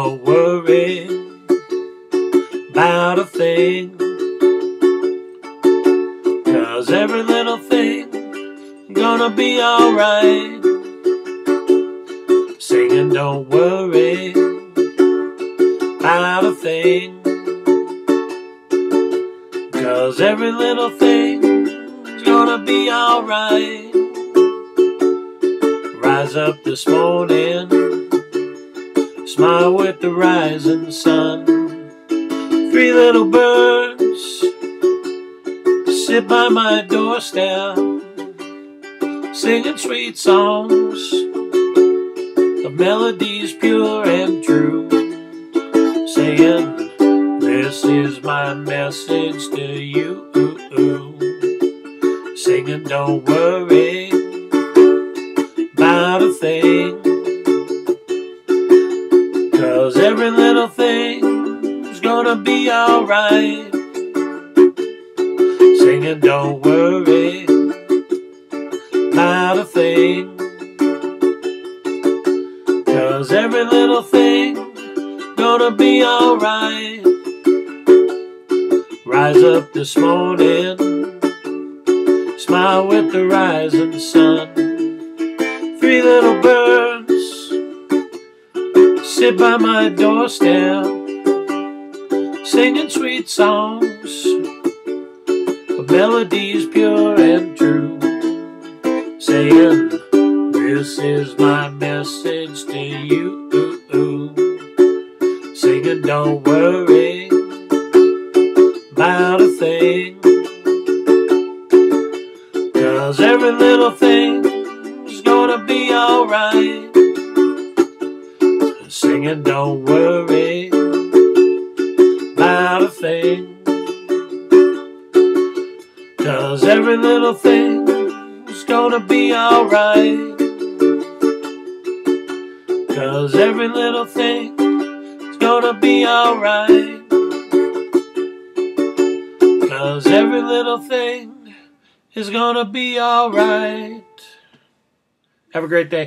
don't worry about a thing, 'cause every little thing gonna be alright. Singing don't worry about a thing, 'cause every little thing's gonna be alright. Rise up this morning, smile with the rising sun. Three little birds sit by my doorstep, singing sweet songs of melodies pure and true, saying, this is my message to you. Singing, don't worry about a thing, 'cause every little thing's gonna be alright. Singing, don't worry about a thing, 'cause every little thing gonna be alright. Rise up this morning, smile with the rising sun. Three little birds sit by my doorstep, singing sweet songs of melodies pure and true, saying, this is my message to you. Singing, don't worry about a thing, 'cause every little thing's gonna be alright. Singing, don't worry about a thing, 'cause every little thing's gonna be alright. 'Cause every little thing's gonna be alright. 'Cause every little thing is gonna be alright. Have a great day.